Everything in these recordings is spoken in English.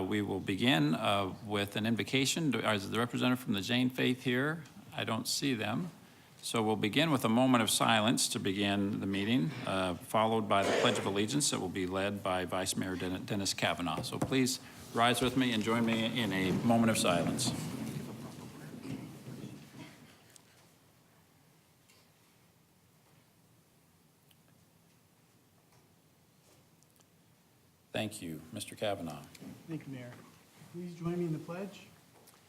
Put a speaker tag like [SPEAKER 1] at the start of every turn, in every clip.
[SPEAKER 1] We will begin with an invocation. Is the representative from the Jane Faith here? I don't see them. So we'll begin with a moment of silence to begin the meeting, followed by the Pledge of Allegiance that will be led by Vice Mayor Dennis Kavanaugh. So please rise with me and join me in a moment of silence. Thank you. Mr. Kavanaugh.
[SPEAKER 2] Thank you, Mayor. Please join me in the pledge.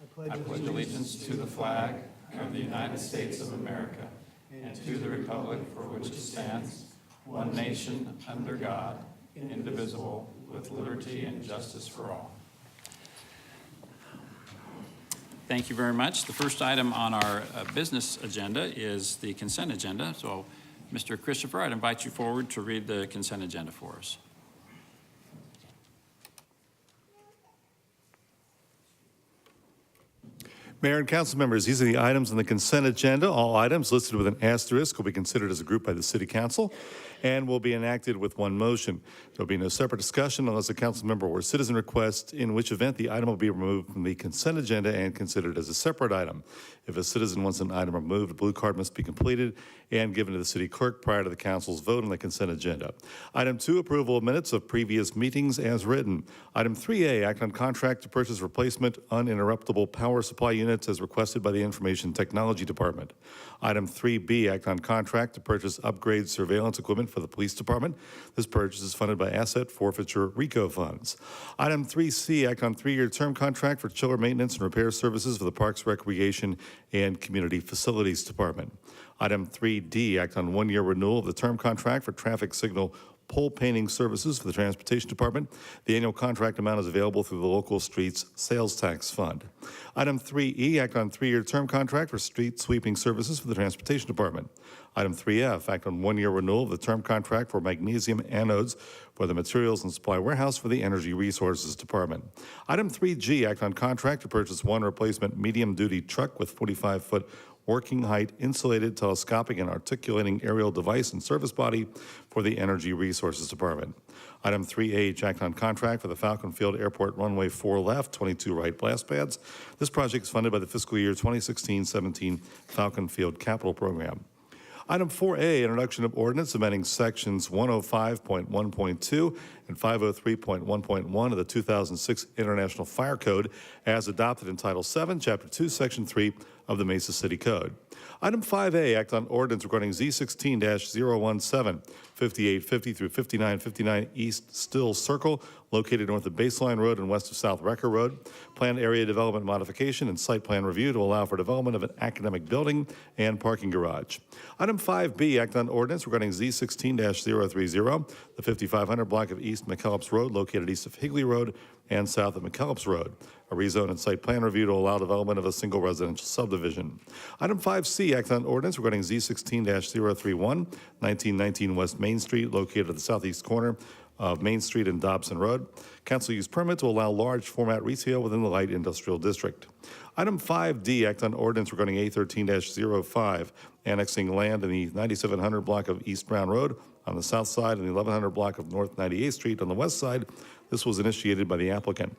[SPEAKER 1] I pledge allegiance to the flag of the United States of America and to the republic for which it stands, one nation, under God, indivisible, with liberty and justice for all. Thank you very much. The first item on our business agenda is the consent agenda. So, Mr. Christopher, I'd invite you forward to read the consent agenda for us.
[SPEAKER 3] Mayor and council members, these are the items on the consent agenda. All items listed with an asterisk will be considered as a group by the City Council and will be enacted with one motion. There will be no separate discussion unless a council member or citizen requests, in which event the item will be removed from the consent agenda and considered as a separate item. If a citizen wants an item removed, a blue card must be completed and given to the city clerk prior to the council's vote on the consent agenda. Item 2, approval of minutes of previous meetings as written. Item 3A, act on contract to purchase replacement uninterruptible power supply units as requested by the Information Technology Department. Item 3B, act on contract to purchase upgrade surveillance equipment for the police department. This purchase is funded by asset forfeiture RICO funds. Item 3C, act on 3-year term contract for chiller maintenance and repair services for the Parks, Recreation, and Community Facilities Department. Item 3D, act on 1-year renewal of the term contract for traffic signal pole painting services for the Transportation Department. The annual contract amount is available through the Local Streets Sales Tax Fund. Item 3E, act on 3-year term contract for street sweeping services for the Transportation Department. Item 3F, act on 1-year renewal of the term contract for magnesium anodes for the Materials and Supply Warehouse for the Energy Resources Department. Item 3G, act on contract to purchase one replacement medium-duty truck with 45-foot working height, insulated, telescopic, and articulating aerial device and service body for the Energy Resources Department. Item 3H, act on contract for the Falcon Field Airport runway 4 left, 22 right blast pads. This project is funded by the fiscal year 2016-17 Falcon Field Capital Program. Item 4A, introduction of ordinance amending sections 105.1.2 and 503.1.1 of the 2006 International Fire Code as adopted in Title VII, Chapter 2, Section 3 of the Mesa City Code. Item 5A, act on ordinance regarding Z16-017, 5850 through 5959 East Still Circle, located north of Baseline Road and west of South Wrecker Road. Planned area development modification and site plan review to allow for development of an academic building and parking garage. Item 5B, act on ordinance regarding Z16-030, the 5500 block of East McKellips Road, located east of Higley Road and south of McKellips Road. A rezone and site plan review to allow development of a single residential subdivision. Item 5C, act on ordinance regarding Z16-031, 1919 West Main Street, located at the southeast corner of Main Street and Dobson Road. Council use permit to allow large format retail within the light industrial district. Item 5D, act on ordinance regarding A13-05, annexing land in the 9700 block of East Brown Road on the south side and the 1100 block of North 98th Street on the west side. This was initiated by the applicant.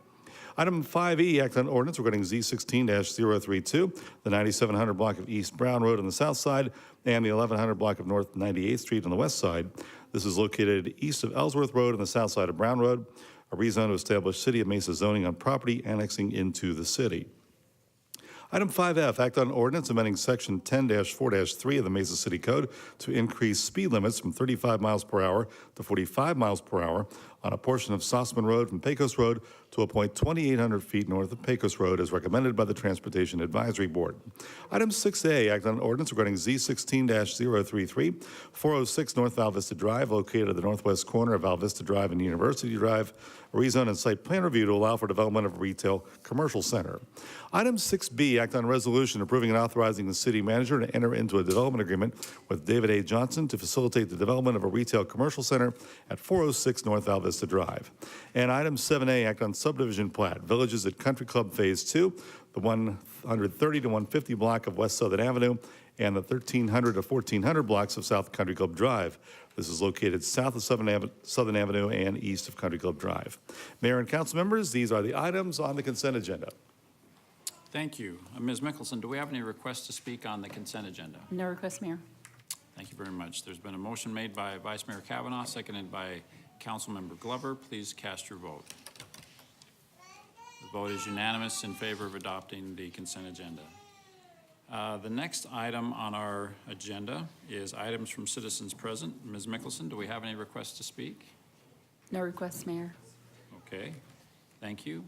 [SPEAKER 3] Item 5E, act on ordinance regarding Z16-032, the 9700 block of East Brown Road on the south side and the 1100 block of North 98th Street on the west side. This is located east of Ellsworth Road on the south side of Brown Road. A rezone to establish City of Mesa zoning on property annexing into the city. Item 5F, act on ordinance amending section 10-4-3 of the Mesa City Code to increase speed limits from 35 miles per hour to 45 miles per hour on a portion of Sossman Road from Pecos Road to a point 2,800 feet north of Pecos Road as recommended by the Transportation Advisory Board. Item 6A, act on ordinance regarding Z16-033, 406 North Val Vista Drive, located at the northwest corner of Val Vista Drive and University Drive, a rezone and site plan review to allow for development of a retail commercial center. Item 6B, act on resolution approving and authorizing the city manager to enter into a development agreement with David A. Johnson to facilitate the development of a retail commercial center at 406 North Val Vista Drive. And item 7A, act on subdivision plat, Villages at Country Club Phase 2, the 130 to 150 block of West Southern Avenue and the 1300 to 1400 blocks of South Country Club Drive. This is located south of Southern Avenue and east of Country Club Drive. Mayor and council members, these are the items on the consent agenda.
[SPEAKER 1] Thank you. Ms. Mickelson, do we have any requests to speak on the consent agenda?
[SPEAKER 4] No request, Mayor.
[SPEAKER 1] Thank you very much. There's been a motion made by Vice Mayor Kavanaugh, seconded by Councilmember Glover. Please cast your vote. The vote is unanimous in favor of adopting the consent agenda. The next item on our agenda is items from citizens present. Ms. Mickelson, do we have any requests to speak?
[SPEAKER 4] No request, Mayor.
[SPEAKER 1] Okay, thank you.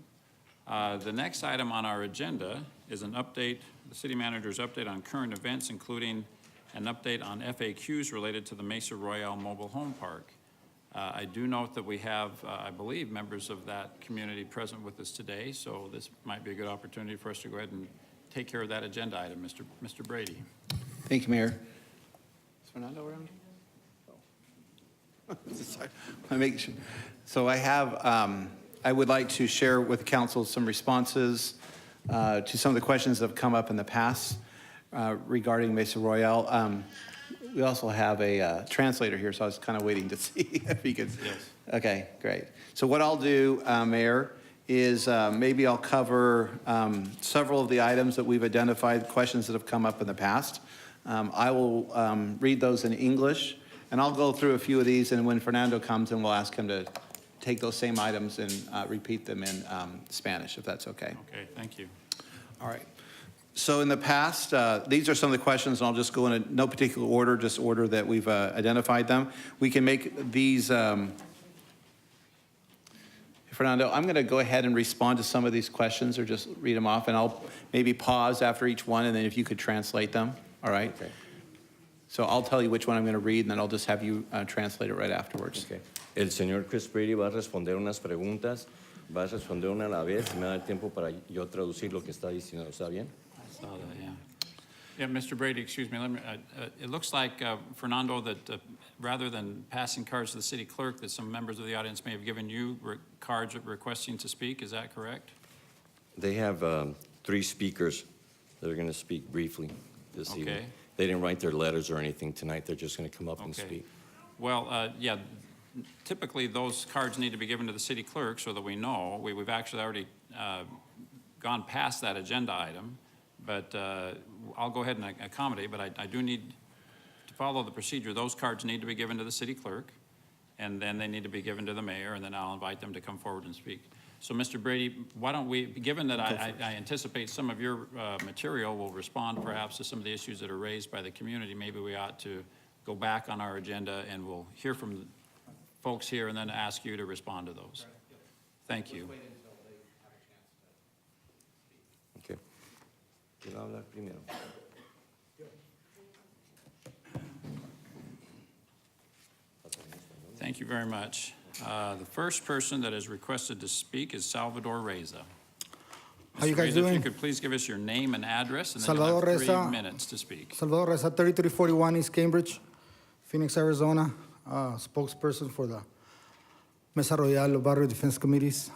[SPEAKER 1] The next item on our agenda is an update, the city manager's update on current events, including an update on FAQs related to the Mesa Royale Mobile Home Park. I do note that we have, I believe, members of that community present with us today, so this might be a good opportunity for us to go ahead and take care of that agenda item. Mr. Brady.
[SPEAKER 5] Thank you, Mayor. Is Fernando around? Sorry. I make sure. So I would like to share with the council some responses to some of the questions that have come up in the past regarding Mesa Royale. We also have a translator here, so I was kind of waiting to see if he could.
[SPEAKER 1] Yes.
[SPEAKER 5] Okay, great. So what I'll do, Mayor, is maybe I'll cover several of the items that we've identified, questions that have come up in the past. I will read those in English, and I'll go through a few of these, and when Fernando comes in, we'll ask him to take those same items and repeat them in Spanish, if that's okay.
[SPEAKER 1] Okay, thank you.
[SPEAKER 5] All right. So in the past, these are some of the questions, and I'll just go in no particular order, just order that we've identified them. We can make these... Fernando, I'm going to go ahead and respond to some of these questions or just read them off, and I'll maybe pause after each one, and then if you could translate them, all right?
[SPEAKER 6] Okay.
[SPEAKER 5] So I'll tell you which one I'm going to read, and then I'll just have you translate it right afterwards.
[SPEAKER 6] Okay. El señor Chris Brady va a responder unas preguntas, va a responder una a la vez, y me da el tiempo para yo traducir lo que está diciendo. ¿Está bien?
[SPEAKER 1] I saw that, yeah. Yeah, Mr. Brady, excuse me, it looks like, Fernando, that rather than passing cards to the city clerk, that some members of the audience may have given you cards requesting to speak. Is that correct?
[SPEAKER 6] They have 3 speakers that are going to speak briefly this evening.
[SPEAKER 1] Okay.
[SPEAKER 6] They didn't write their letters or anything tonight. They're just going to come up and
[SPEAKER 1] Okay.
[SPEAKER 6] speak.
[SPEAKER 1] Well, yeah, typically those cards need to be given to the city clerk so that we know. We've actually already gone past that agenda item, but I'll go ahead and accommodate, but I do need to follow the procedure. Those cards need to be given to the city clerk, and then they need to be given to the mayor, and then I'll invite them to come forward and speak. So, Mr. Brady, why don't we, given that I anticipate some of your material will respond perhaps to some of the issues that are raised by the community, maybe we ought to go back on our agenda and we'll hear from folks here and then ask you to respond to those. Thank you.
[SPEAKER 6] Okay. ¿Quién va a hablar primero?
[SPEAKER 1] Thank you very much. The first person that has requested to speak is Salvador Reza.
[SPEAKER 7] How you
[SPEAKER 1] Mr.
[SPEAKER 7] guys
[SPEAKER 1] Reza, If
[SPEAKER 7] doing?
[SPEAKER 1] you could please give us your name and address, and then you'll
[SPEAKER 7] Salvador
[SPEAKER 1] have 3
[SPEAKER 7] Reza.
[SPEAKER 1] minutes to speak.
[SPEAKER 7] Salvador Reza, 3341 East Cambridge, Phoenix, Arizona, spokesperson for the Mesa Royale Barrio Defense Committees.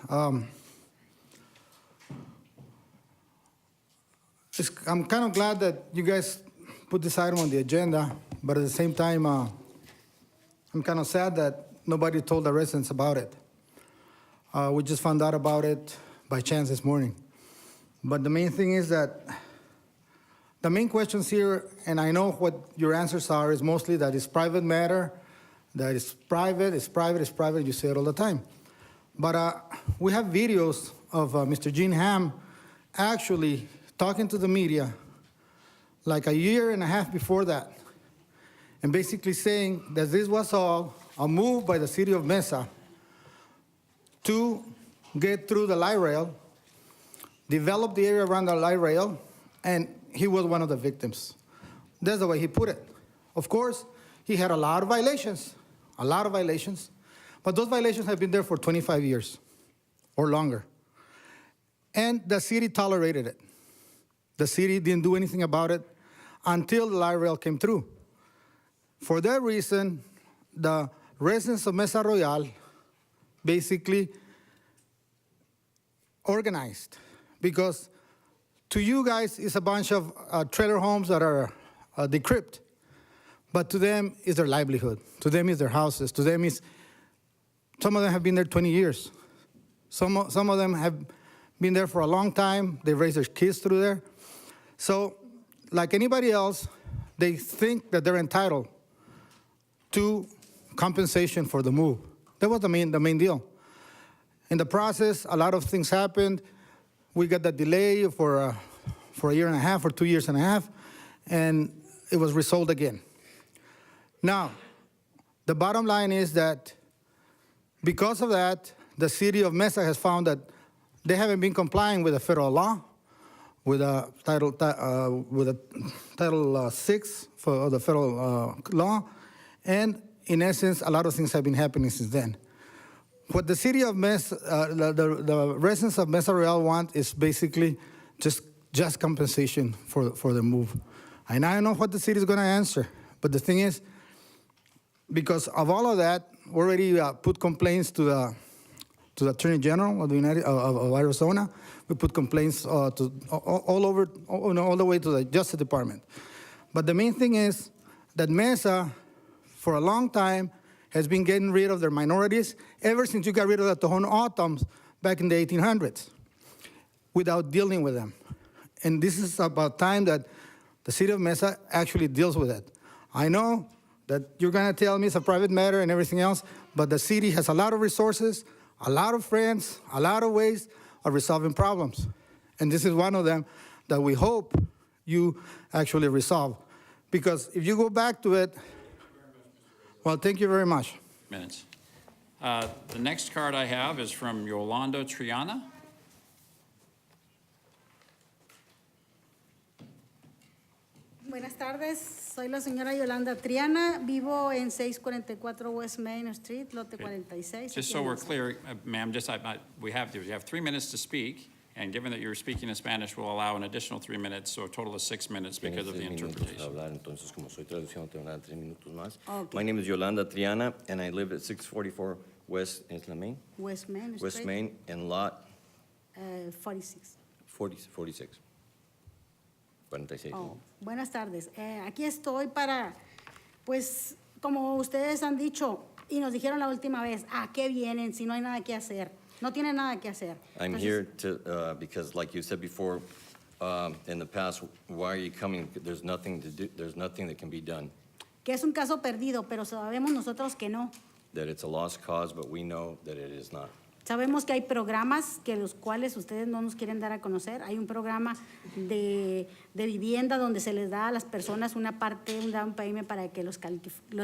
[SPEAKER 7] I'm kind of glad that you guys put this item on the agenda, but at the same time, I'm kind of sad that nobody told the residents about it. We just found out about it by chance this morning. But the main thing is that the main questions here, and I know what your answers are, is mostly that it's private matter, that it's private, it's private, it's private, you say it all the time. But we have videos of Mr. Gene Ham actually talking to the media like a year and a half before that, and basically saying that this was all a move by the city of Mesa to get through the light rail, develop the area around the light rail, and he was one of the victims. That's the way he put it. Of course, he had a lot of violations, but those violations have been there for 25 years or longer. And the city tolerated it. The city didn't do anything about it until the light rail came through. For that reason, the residents of Mesa Royale basically organized, because to you guys, it's a bunch of trailer homes that are decrypt. But to them, is their livelihood. To them, is their houses. To them, is some of them have been there 20 years. Some of them have been there for a long time. They raised their kids through there. So, like anybody else, they think that they're entitled to compensation for the move. That was the main deal. In the process, a lot of things happened. We got that delay for a year and a half or 2 years and a half, and it was resolved again. Now, the bottom line is that because of that, the city of Mesa has found that they haven't been complying with the federal law, with Title 6 for the federal law, and in essence, a lot of things have been happening since then. What the city of Mesa, the residents of Mesa Royale want is basically just compensation for the move. And I don't know what the city is going to answer, but the thing is, because of all of that, we already put complaints to the Attorney General of of Arizona. We put complaints to all the way to the Justice Department. But the main thing is that Mesa, for a long time, has been getting rid of their minorities ever since you got rid of the Tohono O'odhams back in the 1800s, without dealing with them. And this is about time that the city of Mesa actually deals with it. I know that you're going to tell me it's a private matter and everything else, but the city has a lot of resources, a lot of friends, a lot of ways of resolving problems. And this is one of them that we hope you actually resolve. Because if you go back to it, well, thank you very much.
[SPEAKER 1] Minutes. The next card I have is from Yolanda Triana.
[SPEAKER 8] Buenas tardes, soy la señora Yolanda Triana, vivo en 644 West Main Street, lote 46.
[SPEAKER 1] Just
[SPEAKER 8] aquí
[SPEAKER 1] so
[SPEAKER 8] en
[SPEAKER 1] we're
[SPEAKER 8] Mesa.
[SPEAKER 1] clear, ma'am, you have 3 minutes to speak, and given that you're speaking in Spanish, we'll allow an additional 3 minutes, so a total of 6 minutes because of the
[SPEAKER 6] Tienes 6 minutos para
[SPEAKER 1] interpretation.
[SPEAKER 6] hablar, entonces como soy traduciendo te van a dar 3 minutos más.
[SPEAKER 8] Okay.
[SPEAKER 6] My name is Yolanda Triana, and I live at 644 West Isla Main,
[SPEAKER 8] West Main Street,
[SPEAKER 6] West Main, and lot
[SPEAKER 8] 46.
[SPEAKER 6] 46. 46.
[SPEAKER 8] Oh, buenas tardes. Aquí estoy para, pues, como ustedes han dicho y nos dijeron la última vez, ¿a qué vienen si no hay nada que hacer? No tienen nada que hacer.
[SPEAKER 6] I'm
[SPEAKER 8] Entonces,
[SPEAKER 6] here to, because like you said before, in the past, why are you coming? There's nothing to do, there's nothing that can be done.
[SPEAKER 8] que es un caso perdido, pero sabemos nosotros que no.
[SPEAKER 6] That it's a lost cause, but we know that it is not.
[SPEAKER 8] Sabemos que hay programas que los cuales ustedes no nos quieren dar a conocer. Hay un programa de vivienda donde se les da a las personas una parte, un down payment para que los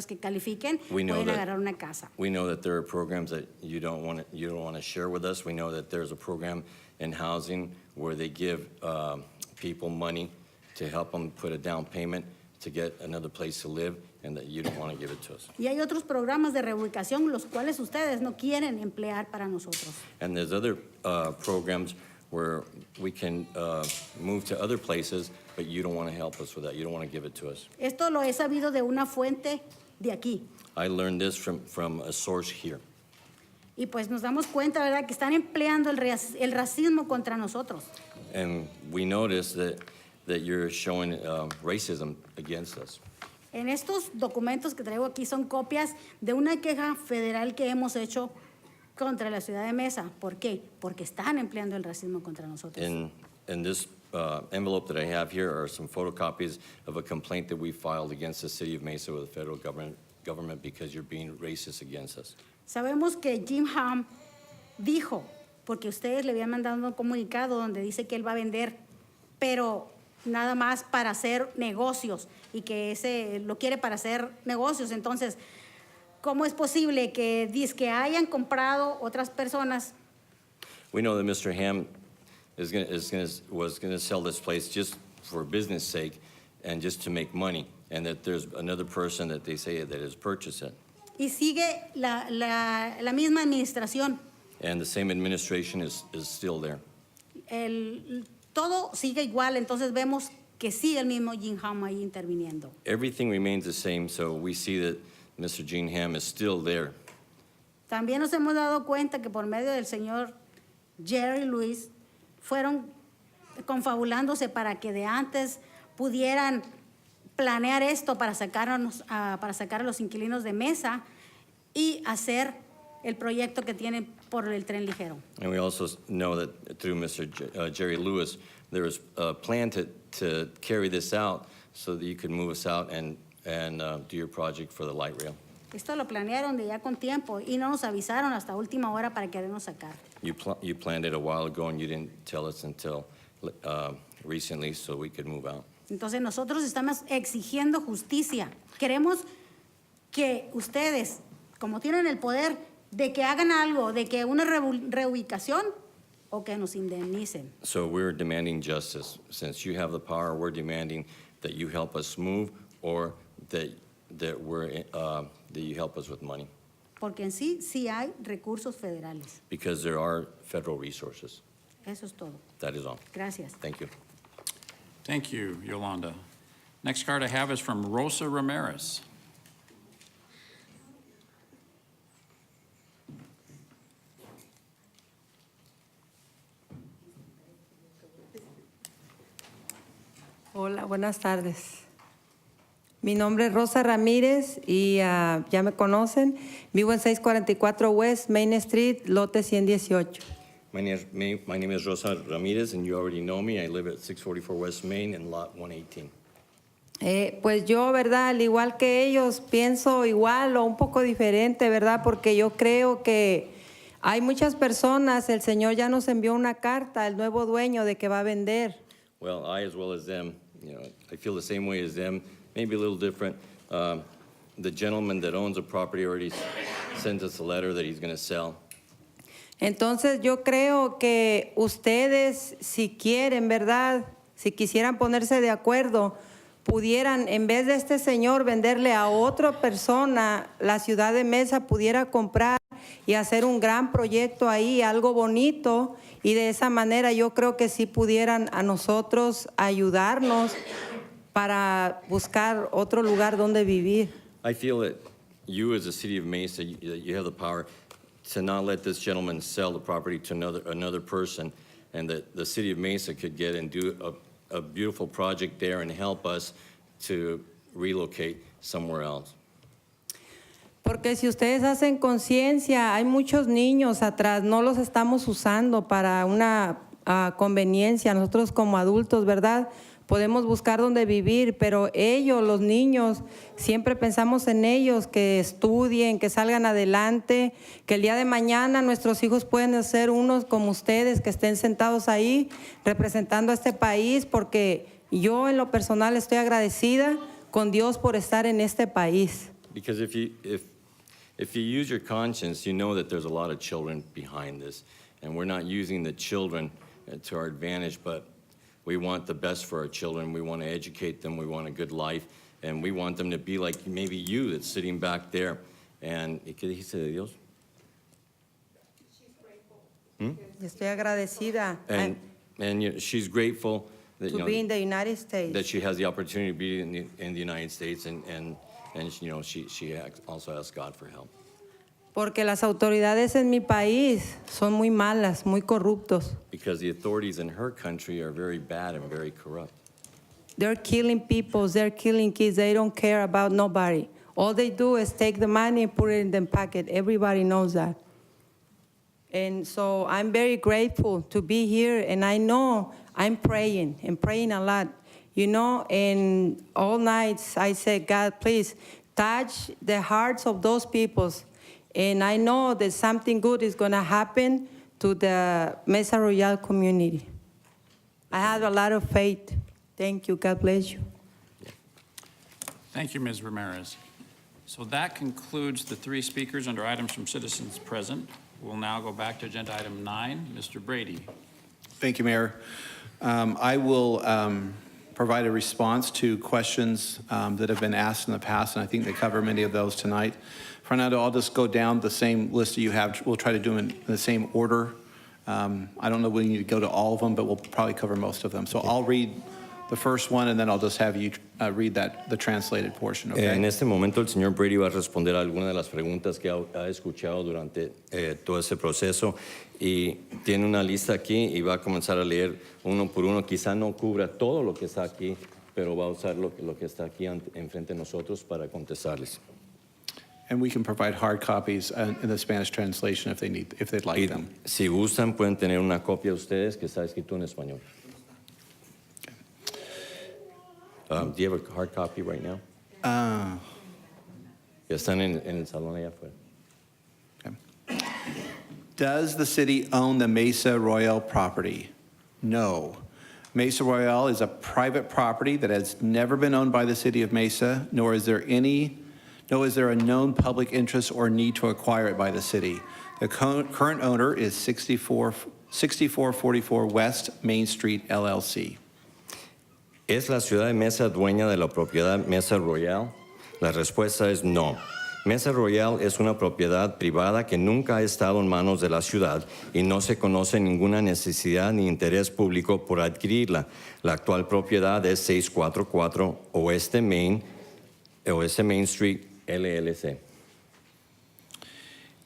[SPEAKER 8] que califiquen
[SPEAKER 6] We know
[SPEAKER 8] pueden
[SPEAKER 6] that-
[SPEAKER 8] agarrar una casa.
[SPEAKER 6] We know that there are programs that you don't want to share with us. We know that there's a program in housing where they give people money to help them put a down payment to get another place to live, and that you don't want to give it to us.
[SPEAKER 8] Y hay otros programas de reubicación los cuales ustedes no quieren emplear para nosotros.
[SPEAKER 6] And there's other programs where we can move to other places, but you don't want to help us with that. You don't want to give it to us.
[SPEAKER 8] Esto lo he sabido de una fuente de aquí.
[SPEAKER 6] I learned this from a source here.
[SPEAKER 8] Y pues nos damos cuenta, ¿verdad?, que están empleando el racismo contra nosotros.
[SPEAKER 6] And we notice that you're showing racism against us.
[SPEAKER 8] En estos documentos que traigo aquí son copias de una queja federal que hemos hecho contra la ciudad de Mesa. ¿Por qué? Porque están empleando el racismo contra nosotros.
[SPEAKER 6] In this envelope that I have here are some photocopies of a complaint that we filed against the city of Mesa with the federal government because you're being racist against us.
[SPEAKER 8] Sabemos que Jim Ham dijo, porque ustedes le habían mandado un comunicado donde dice que él va a vender, pero nada más para hacer negocios y que ese lo quiere para hacer negocios. Entonces, ¿cómo es posible que hayan comprado otras personas?
[SPEAKER 6] We know that Mr. Ham was going to sell this place just for business sake and just to make money, and that there's another person that they say that has purchased it.
[SPEAKER 8] Y sigue la misma administración.
[SPEAKER 6] And the same administration is still there.
[SPEAKER 8] Todo sigue igual, entonces vemos que sigue el mismo Jim Ham ahí interviniendo.
[SPEAKER 6] Everything remains the same, so we see that Mr. Gene Ham is still there.
[SPEAKER 8] También nos hemos dado cuenta que por medio del señor Jerry Luis fueron confabulándose para que de antes pudieran planear esto para sacar a los inquilinos de Mesa y hacer el proyecto que tienen por el tren ligero.
[SPEAKER 6] And we also know that through Mr. Jerry Lewis, there is a plan to carry this out so that you could move us out and do your project for the light rail.
[SPEAKER 8] Esto lo planearon de ya con tiempo y no nos avisaron hasta última hora para querernos sacar.
[SPEAKER 6] You planned it a while ago and you didn't tell us until recently so we could move out.
[SPEAKER 8] Entonces nosotros estamos exigiendo justicia. Queremos que ustedes, como tienen el poder, de que hagan algo, de que una reubicación o que nos indemnicen.
[SPEAKER 6] So we're demanding justice. Since you have the power, we're demanding that you help us move or that you help us with money.
[SPEAKER 8] Porque en sí hay recursos federales.
[SPEAKER 6] Because there are federal resources.
[SPEAKER 8] Eso es todo.
[SPEAKER 6] That is all.
[SPEAKER 8] Gracias.
[SPEAKER 6] Thank you.
[SPEAKER 1] Thank you, Yolanda. Next card I have is from Rosa Ramirez.
[SPEAKER 9] Hola, buenas tardes. Mi nombre es Rosa Ramírez y ya me conocen. Vivo en 644 West Main Street, lote 118.
[SPEAKER 6] My name is Rosa Ramirez, and you already know me. I live at 644 West Main in lot 118.
[SPEAKER 9] Pues yo, ¿verdad? Al igual que ellos, pienso igual o un poco diferente, ¿verdad? Porque yo creo que hay muchas personas, el Señor ya nos envió una carta al nuevo dueño de que va a vender.
[SPEAKER 6] Well, I, as well as them, I feel the same way as them, maybe a little different. The gentleman that owns the property already sent us a letter that he's going to sell.
[SPEAKER 9] Entonces yo creo que ustedes, si quieren, ¿verdad? Si quisieran ponerse de acuerdo, pudieran, en vez de este señor venderle a otra persona, la ciudad de Mesa pudiera comprar y hacer un gran proyecto ahí, algo bonito, y de esa manera yo creo que sí pudieran a nosotros ayudarnos para buscar otro lugar donde vivir.
[SPEAKER 6] I feel that you, as the city of Mesa, you have the power to not let this gentleman sell the property to another person, and that the city of Mesa could get and do a beautiful project there and help us to relocate somewhere else.
[SPEAKER 9] Porque si ustedes hacen conciencia, hay muchos niños atrás, no los estamos usando para una conveniencia. Nosotros como adultos, ¿verdad? Podemos buscar dónde vivir, pero ellos, los niños, siempre pensamos en ellos, que estudien, que salgan adelante, que el día de mañana nuestros hijos pueden ser unos como ustedes, que estén sentados ahí representando a este país, porque yo en lo personal estoy agradecida con Dios por estar en este país.
[SPEAKER 6] Because if you use your conscience, you know that there's a lot of children behind this, and we're not using the children to our advantage, but we want the best for our children. We want to educate them. We want a good life, and we want them to be like maybe you that's sitting back there. And ¿qué dijiste de Dios?
[SPEAKER 9] Estoy agradecida
[SPEAKER 6] She's grateful that
[SPEAKER 9] to be in the United States.
[SPEAKER 6] that she has the opportunity to be in the United States, and she also asks God for help.
[SPEAKER 9] Porque las autoridades en mi país son muy malas, muy corruptos.
[SPEAKER 6] Because the authorities in her country are very bad and very corrupt.
[SPEAKER 9] They're killing people, they're killing kids, they don't care about nobody. All they do is take the money and put it in the pocket. Everybody knows that. And so I'm very grateful to be here, and I know I'm praying and praying a lot. And all nights I say, God, please touch the hearts of those people. And I know that something good is going to happen to the Mesa Royale community. I have a lot of faith. Thank you. God bless you.
[SPEAKER 1] Thank you, Ms. Ramirez. So that concludes the three speakers under items from citizens present. We'll now go back to agenda item 9. Mr. Brady.
[SPEAKER 5] Thank you, Mayor. I will provide a response to questions that have been asked in the past, and I think they cover many of those tonight. Fernando, I'll just go down the same list that you have. We'll try to do them in the same order. I don't know if we need to go to all of them, but we'll probably cover most of them. So I'll read the first one, and then I'll just have you read the translated portion, okay?
[SPEAKER 6] En este momento, el señor Brady va a responder a algunas de las preguntas que ha escuchado durante todo ese proceso, y tiene una lista aquí y va a comenzar a leer uno por uno. Quizá no cubra todo lo que está aquí, pero va a usar lo que está aquí enfrente de nosotros para contestarles.
[SPEAKER 5] And we can provide hard copies in the Spanish translation if they'd like
[SPEAKER 6] Y
[SPEAKER 5] them.
[SPEAKER 6] si gustan, pueden tener una copia ustedes que está escrito en español. Do you have a hard copy right now? Ya están en el salón allá afuera.
[SPEAKER 5] Does the city own the Mesa Royale property? No. Mesa Royale is a private property that has never been owned by the city of Mesa, nor is there a known public interest or need to acquire it by the city. The current owner is 6444 West Main Street, LLC.
[SPEAKER 6] ¿Es la ciudad de Mesa dueña de la propiedad Mesa Royale? La respuesta es no. Mesa Royale es una propiedad privada que nunca ha estado en manos de la ciudad y no se conoce ninguna necesidad ni interés público por adquirirla. La actual propiedad es 644 Oeste Main Street, LLC.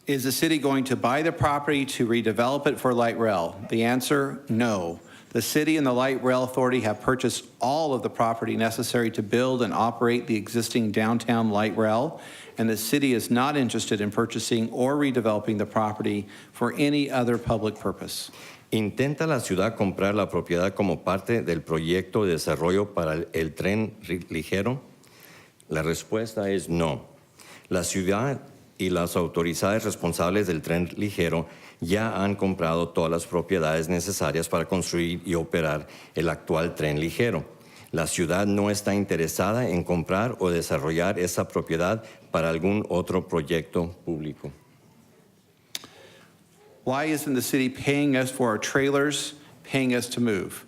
[SPEAKER 5] Is the city going to buy the property to redevelop it for light rail? The answer, no. The city and the Light Rail Authority have purchased all of the property necessary to build and operate the existing downtown light rail, and the city is not interested in purchasing or redeveloping the property for any other public purpose.
[SPEAKER 6] ¿Intenta la ciudad comprar la propiedad como parte del proyecto de desarrollo para el tren ligero? La respuesta es no. La ciudad y las autoridades responsables del tren ligero ya han comprado todas las propiedades necesarias para construir y operar el actual tren ligero. La ciudad no está interesada en comprar o desarrollar esa propiedad para algún otro proyecto público.
[SPEAKER 5] Why isn't the city paying us for our trailers, paying us to move?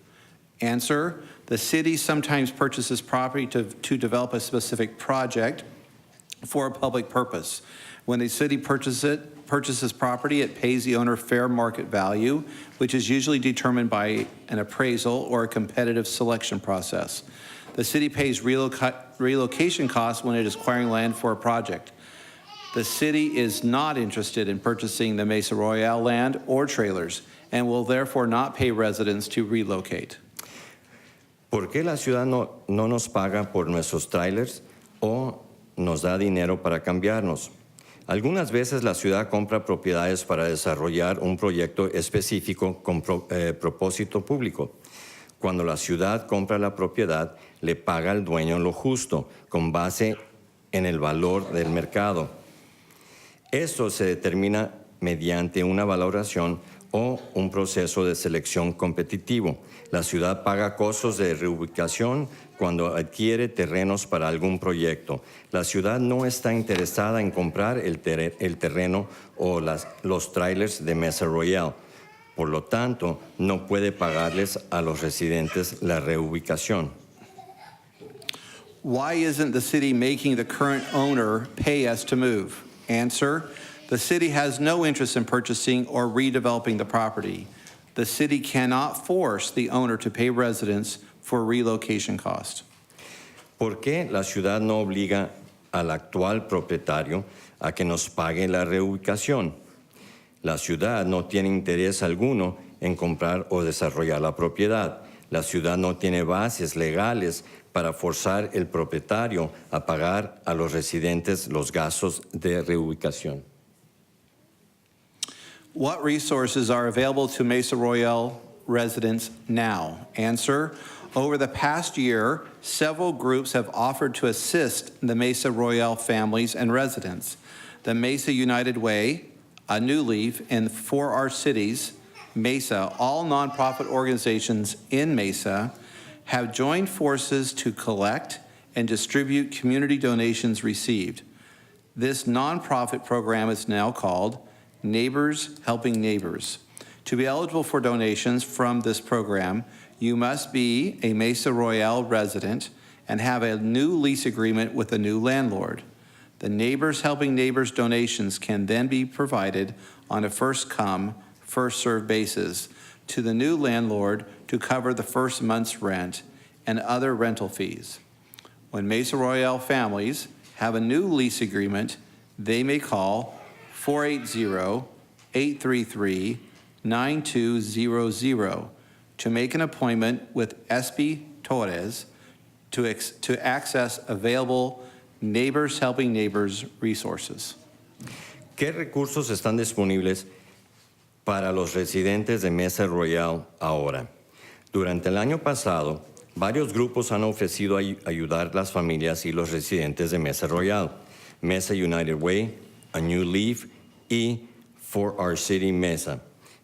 [SPEAKER 5] Answer, the city sometimes purchases property to develop a specific project for a public purpose. When the city purchases property, it pays the owner fair market value, which is usually determined by an appraisal or a competitive selection process. The city pays relocation costs when it is acquiring land for a project. The city is not interested in purchasing the Mesa Royale land or trailers and will therefore not pay residents to relocate.
[SPEAKER 6] ¿Por qué la ciudad no nos paga por nuestros trailers o nos da dinero para cambiarnos? Algunas veces la ciudad compra propiedades para desarrollar un proyecto específico con propósito público. Cuando la ciudad compra la propiedad, le paga al dueño lo justo, con base en el valor del mercado. Esto se determina mediante una valoración o un proceso de selección competitivo. La ciudad paga costos de reubicación cuando adquiere terrenos para algún proyecto. La ciudad no está interesada en comprar el terreno o los trailers de Mesa Royale. Por lo tanto, no puede pagarles a los residentes la reubicación.
[SPEAKER 5] Why isn't the city making the current owner pay us to move? Answer, the city has no interest in purchasing or redeveloping the property. The city cannot force the owner to pay residents for relocation costs.
[SPEAKER 6] ¿Por qué la ciudad no obliga al actual propietario a que nos pague la reubicación? La ciudad no tiene interés alguno en comprar o desarrollar la propiedad. La ciudad no tiene bases legales para forzar al propietario a pagar a los residentes los gastos de reubicación.
[SPEAKER 5] What resources are available to Mesa Royale residents now? Answer, over the past year, several groups have offered to assist the Mesa Royale families and residents. The Mesa United Way, A New Leaf, and For Our Cities, Mesa, all nonprofit organizations in Mesa, have joined forces to collect and distribute community donations received. This nonprofit program is now called Neighbors Helping Neighbors. To be eligible for donations from this program, you must be a Mesa Royale resident and have a new lease agreement with a new landlord. The Neighbors Helping Neighbors donations can then be provided on a first-come, first-served basis to the new landlord to cover the first month's rent and other rental fees. When Mesa Royale families have a new lease agreement, they may call 480-833-9200 to make an appointment with Espy Torres to access available Neighbors Helping Neighbors resources.
[SPEAKER 6] ¿Qué recursos están disponibles para los residentes de Mesa Royale ahora? Durante el año pasado, varios grupos han ofrecido ayudar a las familias y los residentes de Mesa Royale. Mesa United Way, A New Leaf y For Our City Mesa,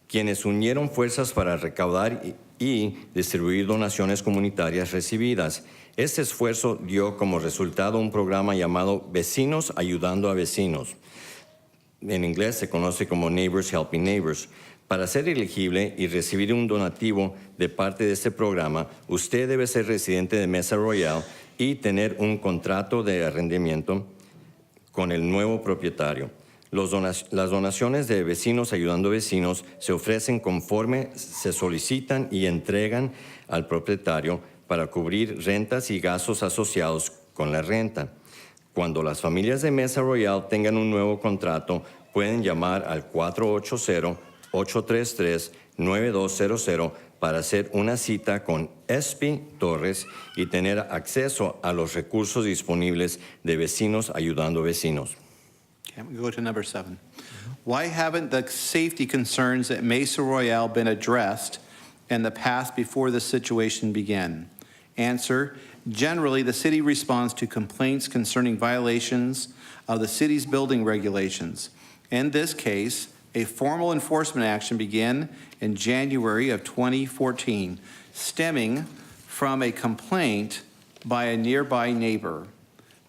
[SPEAKER 6] quienes unieron fuerzas para recaudar y distribuir donaciones comunitarias recibidas. Este esfuerzo dio como resultado un programa llamado Vecinos Ayudando a Vecinos. En inglés se conoce como Neighbors Helping Neighbors. Para ser elegible y recibir un donativo de parte de este programa, usted debe ser residente de Mesa Royale y tener un contrato de arrendamiento con el nuevo propietario. Las donaciones de Vecinos Ayudando a Vecinos se ofrecen conforme se solicitan y entregan al propietario para cubrir rentas y gastos asociados con la renta. Cuando las familias de Mesa Royale tengan un nuevo contrato, pueden llamar al 480-833-9200 para hacer una cita con Espi Torres y tener acceso a los recursos disponibles de Vecinos Ayudando a Vecinos.
[SPEAKER 5] Okay, I'm going to go to number 7. Why haven't the safety concerns at Mesa Royale been addressed in the past before the situation began? Answer, generally, the city responds to complaints concerning violations of the city's building regulations. In this case, a formal enforcement action began in January of 2014, stemming from a complaint by a nearby neighbor.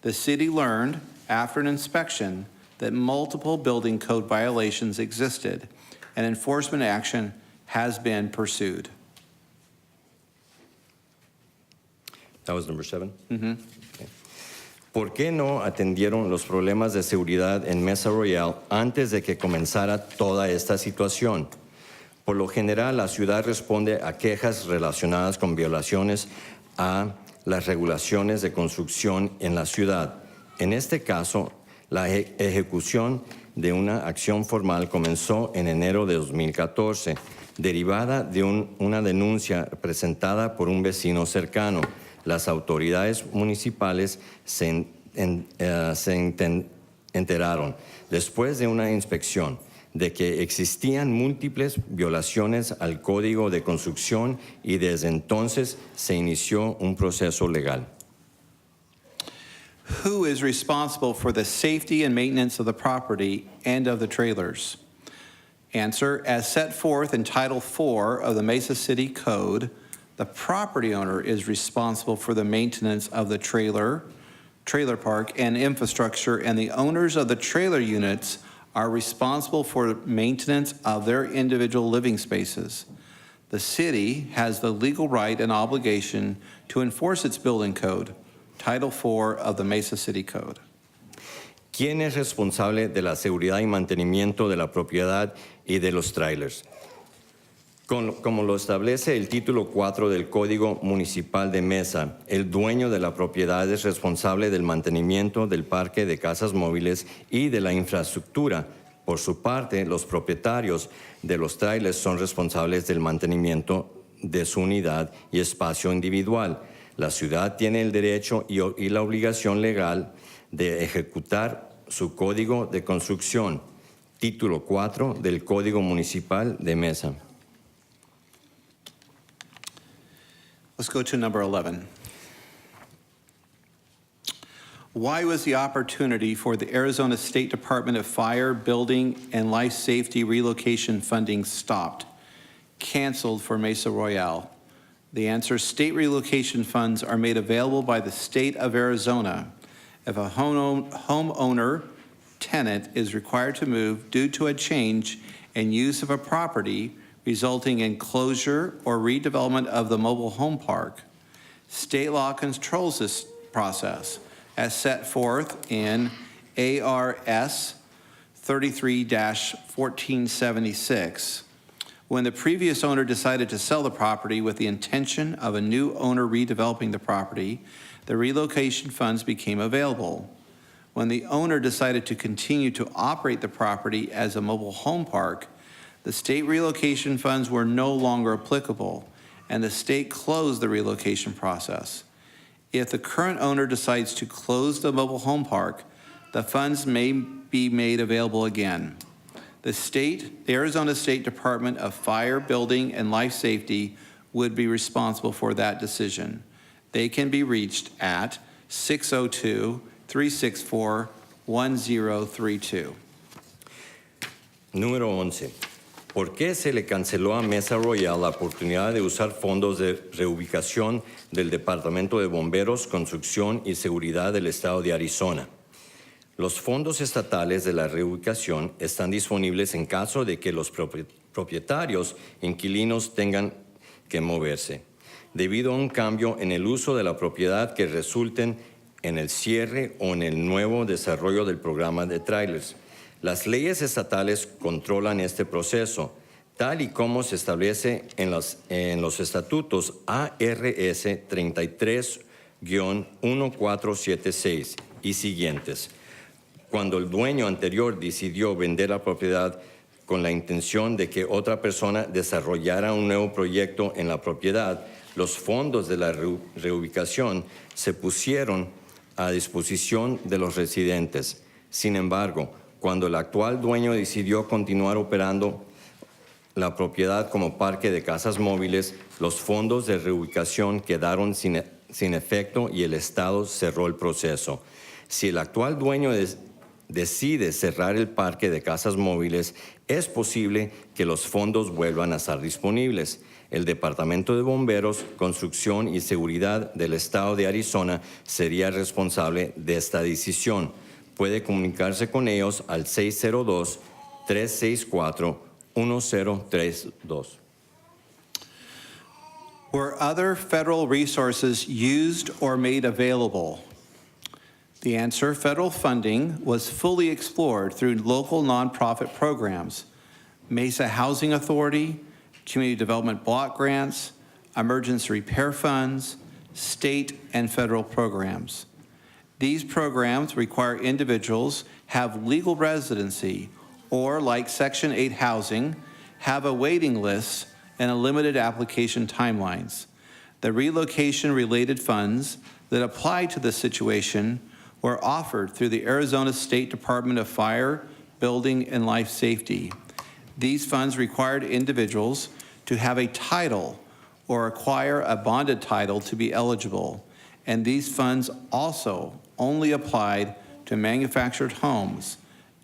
[SPEAKER 5] The city learned, after an inspection, that multiple building code violations existed, and enforcement action has been pursued.
[SPEAKER 6] That was number 7? Okay. ¿Por qué no atendieron los problemas de seguridad en Mesa Royale antes de que comenzara toda esta situación? Por lo general, la ciudad responde a quejas relacionadas con violaciones a las regulaciones de construcción en la ciudad. En este caso, la ejecución de una acción formal comenzó en enero de 2014, derivada de una denuncia presentada por un vecino cercano. Las autoridades municipales se enteraron, después de una inspección, de que existían múltiples violaciones al Código de Construcción y desde entonces se inició un proceso legal.
[SPEAKER 5] Who is responsible for the safety and maintenance of the property and of the trailers? Answer, as set forth in Title IV of the Mesa City Code, the property owner is responsible for the maintenance of the trailer park and infrastructure, and the owners of the trailer units are responsible for maintenance of their individual living spaces. The city has the legal right and obligation to enforce its building code, Title IV of the Mesa City Code.
[SPEAKER 6] ¿Quién es responsable de la seguridad y mantenimiento de la propiedad y de los trailers? Como lo establece el título 4 del Código Municipal de Mesa, el dueño de la propiedad es responsable del mantenimiento del parque de casas móviles y de la infraestructura. Por su parte, los propietarios de los trailers son responsables del mantenimiento de su unidad y espacio individual. La ciudad tiene el derecho y la obligación legal de ejecutar su Código de Construcción, título 4 del Código Municipal de Mesa.
[SPEAKER 5] Let's go to number 11. Why was the opportunity for the Arizona State Department of Fire, Building, and Life Safety relocation funding stopped, canceled for Mesa Royale? The answer, state relocation funds are made available by the state of Arizona if a homeowner tenant is required to move due to a change in use of a property resulting in closure or redevelopment of the mobile home park. State law controls this process as set forth in ARS 33-1476. When the previous owner decided to sell the property with the intention of a new owner redeveloping the property, the relocation funds became available. When the owner decided to continue to operate the property as a mobile home park, the state relocation funds were no longer applicable, and the state closed the relocation process. If the current owner decides to close the mobile home park, the funds may be made available again. The Arizona State Department of Fire, Building, and Life Safety would be responsible for that decision. They can be reached at 602-364-1032.
[SPEAKER 6] Número 11. ¿Por qué se le canceló a Mesa Royale la oportunidad de usar fondos de reubicación del Departamento de Bomberos, Construcción y Seguridad del Estado de Arizona? Los fondos estatales de la reubicación están disponibles en caso de que los propietarios inquilinos tengan que moverse, debido a un cambio en el uso de la propiedad que resulten en el cierre o en el nuevo desarrollo del programa de trailers. Las leyes estatales controlan este proceso, tal y como se establece en los estatutos ARS 33-1476 y siguientes. Cuando el dueño anterior decidió vender la propiedad con la intención de que otra persona desarrollara un nuevo proyecto en la propiedad, los fondos de la reubicación se pusieron a disposición de los residentes. Sin embargo, cuando el actual dueño decidió continuar operando la propiedad como parque de casas móviles, los fondos de reubicación quedaron sin efecto y el Estado cerró el proceso. Si el actual dueño decide cerrar el parque de casas móviles, es posible que los fondos vuelvan a estar disponibles. El Departamento de Bomberos, Construcción y Seguridad del Estado de Arizona sería responsable de esta decisión. Puede comunicarse con ellos al 602-364-1032.
[SPEAKER 5] Were other federal resources used or made available? The answer, federal funding was fully explored through local nonprofit programs, Mesa Housing Authority, Community Development Block Grants, Emergency Repair Funds, state and federal programs. These programs require individuals have legal residency or, like Section 8 housing, have a waiting list and a limited application timelines. The relocation-related funds that apply to this situation were offered through the Arizona State Department of Fire, Building, and Life Safety. These funds required individuals to have a title or acquire a bonded title to be eligible, and these funds also only applied to manufactured homes,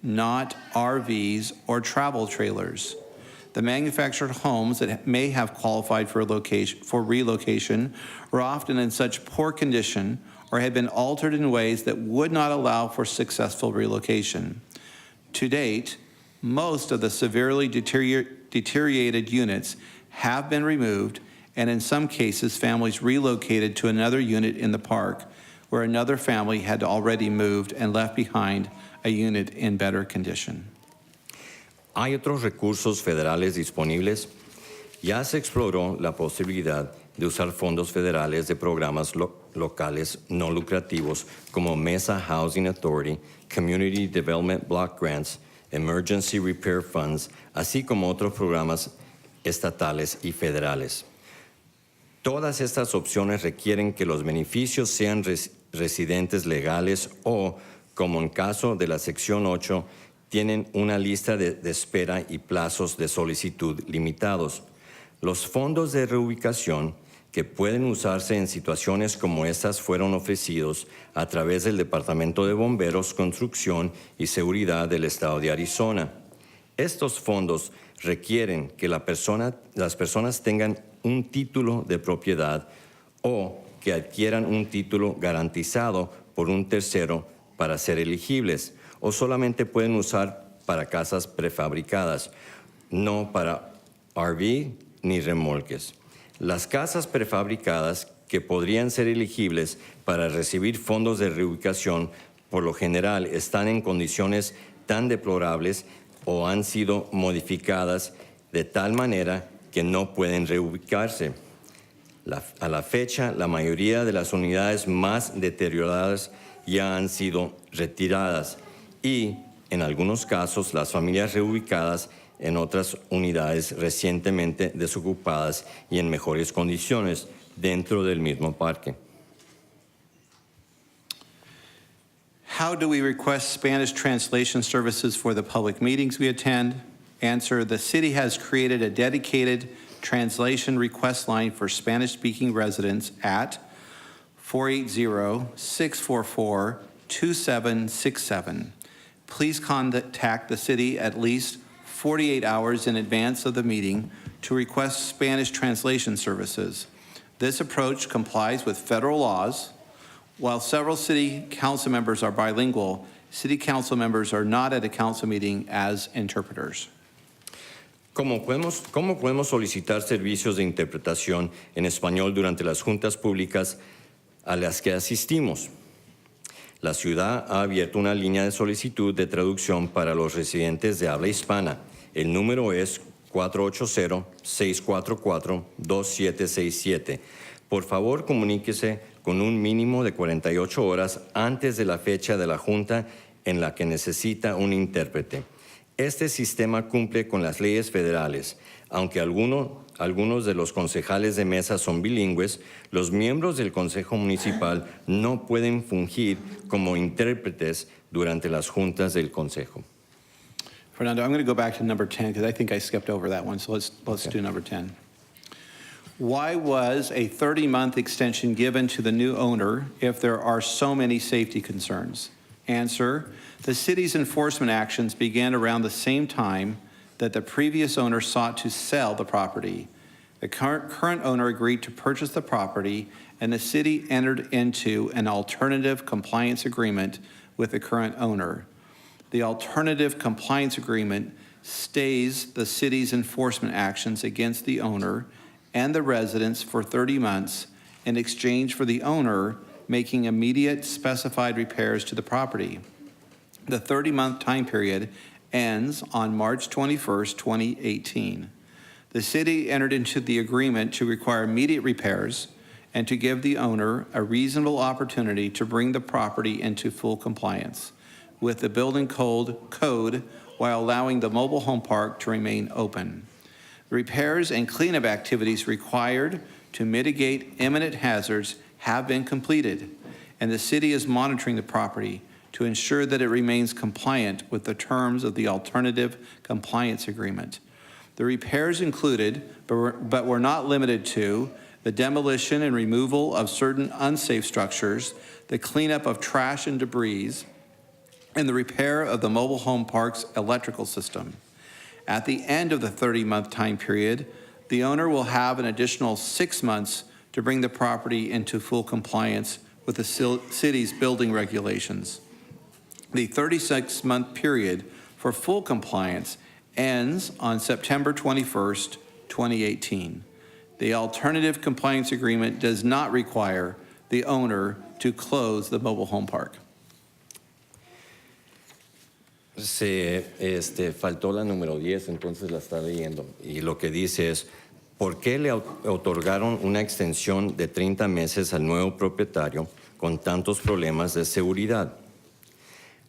[SPEAKER 5] not RVs or travel trailers. The manufactured homes that may have qualified for relocation were often in such poor condition or had been altered in ways that would not allow for successful relocation. To date, most of the severely deteriorated units have been removed, and in some cases, families relocated to another unit in the park where another family had already moved and left behind a unit in better condition.
[SPEAKER 6] ¿Hay otros recursos federales disponibles? Ya se exploró la posibilidad de usar fondos federales de programas locales no lucrativos como Mesa Housing Authority, Community Development Block Grants, Emergency Repair Funds, así como otros programas estatales y federales. Todas estas opciones requieren que los beneficios sean residentes legales o, como en caso de la sección 8, tienen una lista de espera y plazos de solicitud limitados. Los fondos de reubicación que pueden usarse en situaciones como estas fueron ofrecidos a través del Departamento de Bomberos, Construcción y Seguridad del Estado de Arizona. Estos fondos requieren que las personas tengan un título de propiedad o que adquieran un título garantizado por un tercero para ser elegibles, o solamente pueden usar para casas prefabricadas, no para RV ni remolques. Las casas prefabricadas que podrían ser elegibles para recibir fondos de reubicación por lo general están en condiciones tan deplorables o han sido modificadas de tal manera que no pueden reubicarse. A la fecha, la mayoría de las unidades más deterioradas ya han sido retiradas y, en algunos casos, las familias reubicadas en otras unidades recientemente desocupadas y en mejores condiciones dentro del mismo parque.
[SPEAKER 5] How do we request Spanish translation services for the public meetings we attend? Answer, the city has created a dedicated translation request line for Spanish-speaking residents at 480-644-2767. Please contact the city at least 48 hours in advance of the meeting to request Spanish translation services. This approach complies with federal laws. While several city council members are bilingual, city council members are not at a council meeting as interpreters.
[SPEAKER 6] ¿Cómo podemos solicitar servicios de interpretación en español durante las juntas públicas a las que asistimos? La ciudad ha abierto una línea de solicitud de traducción para los residentes de habla hispana. El número es 480-644-2767. Por favor, comuníquese con un mínimo de 48 horas antes de la fecha de la junta en la que necesita un intérprete. Este sistema cumple con las leyes federales. Aunque algunos de los concejales de mesa son bilingües, los miembros del Consejo Municipal no pueden fungir como intérpretes durante las juntas del Consejo.
[SPEAKER 5] Fernando, I'm going to go back to number 10 because I think I skipped over that one, so let's do number 10. Why was a 30-month extension given to the new owner if there are so many safety concerns? Answer, the city's enforcement actions began around the same time that the previous owner sought to sell the property. The current owner agreed to purchase the property, and the city entered into an alternative compliance agreement with the current owner. The alternative compliance agreement stays the city's enforcement actions against the owner and the residents for 30 months in exchange for the owner making immediate specified repairs to the property. The 30-month time period ends on March 21st, 2018. The city entered into the agreement to require immediate repairs and to give the owner a reasonable opportunity to bring the property into full compliance with the building code while allowing the mobile home park to remain open. The repairs and cleanup activities required to mitigate imminent hazards have been completed, and the city is monitoring the property to ensure that it remains compliant with the terms of the alternative compliance agreement. The repairs included, but were not limited to, the demolition and removal of certain unsafe structures, the cleanup of trash and debris, and the repair of the mobile home park's electrical system. At the end of the 30-month time period, the owner will have an additional 6 months to bring the property into full compliance with the city's building regulations. The 36-month period for full compliance ends on September 21st, 2018. The alternative compliance agreement does not require the owner to close the mobile home park.
[SPEAKER 6] Faltó la número 10, entonces la está leyendo. Y lo que dice es, ¿por qué le otorgaron una extensión de 30 meses al nuevo propietario con tantos problemas de seguridad?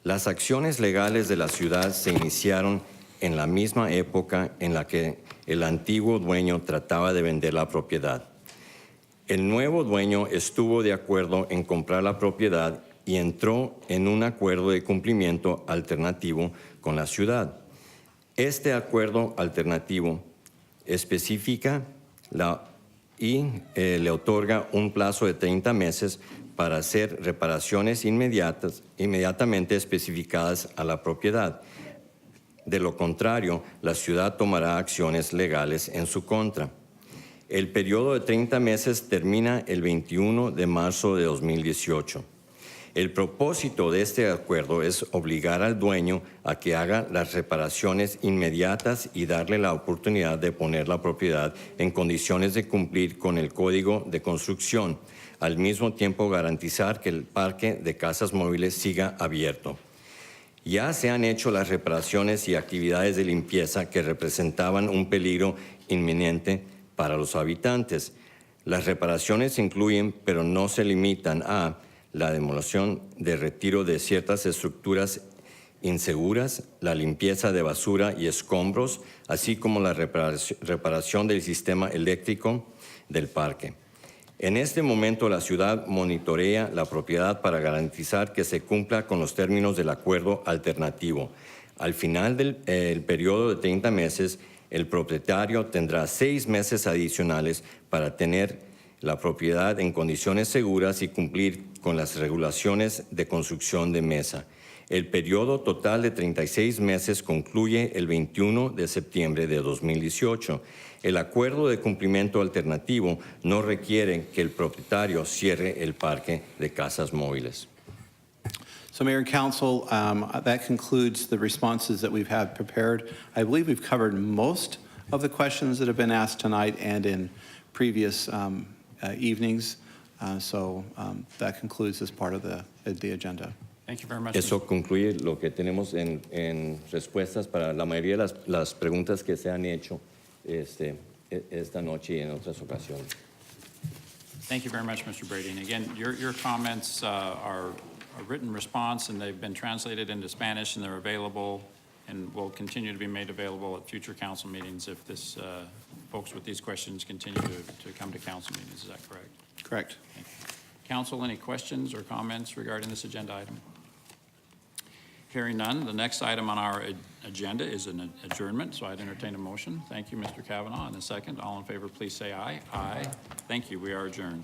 [SPEAKER 6] Las acciones legales de la ciudad se iniciaron en la misma época en la que el antiguo dueño trataba de vender la propiedad. El nuevo dueño estuvo de acuerdo en comprar la propiedad y entró en un acuerdo de cumplimiento alternativo con la ciudad. Este acuerdo alternativo especifica y le otorga un plazo de 30 meses para hacer reparaciones inmediatamente especificadas a la propiedad. De lo contrario, la ciudad tomará acciones legales en su contra. El periodo de 30 meses termina el 21 de marzo de 2018. El propósito de este acuerdo es obligar al dueño a que haga las reparaciones inmediatas y darle la oportunidad de poner la propiedad en condiciones de cumplir con el Código de Construcción, al mismo tiempo garantizar que el parque de casas móviles siga abierto. Ya se han hecho las reparaciones y actividades de limpieza que representaban un peligro inminente para los habitantes. Las reparaciones incluyen, pero no se limitan a, la demolición de retiro de ciertas estructuras inseguras, la limpieza de basura y escombros, así como la reparación del sistema eléctrico del parque. En este momento, la ciudad monitorea la propiedad para garantizar que se cumpla con los términos del acuerdo alternativo. Al final del periodo de 30 meses, el propietario tendrá 6 meses adicionales para tener la propiedad en condiciones seguras y cumplir con las regulaciones de construcción de Mesa. El periodo total de 36 meses concluye el 21 de septiembre de 2018. El acuerdo de cumplimiento alternativo no requiere que el propietario cierre el parque de casas móviles.
[SPEAKER 5] So Mayor and Council, that concludes the responses that we've had prepared. I believe we've covered most of the questions that have been asked tonight and in previous evenings. So that concludes this part of the agenda.
[SPEAKER 1] Thank you very much.
[SPEAKER 6] Eso concluye lo que tenemos en respuestas para la mayoría de las preguntas que se han hecho esta noche y en otras ocasiones.
[SPEAKER 1] Thank you very much, Mr. Brady. And again, your comments are a written response, and they've been translated into Spanish, and they're available and will continue to be made available at future council meetings if this folks with these questions continue to come to council meetings. Is that correct?
[SPEAKER 5] Correct.
[SPEAKER 1] Thank you. Council, any questions or comments regarding this agenda item? Hearing none, the next item on our agenda is an adjournment, so I'd entertain a motion. Thank you, Mr. Kavanaugh. And a second, all in favor, please say aye. Aye. Thank you. We are adjourned.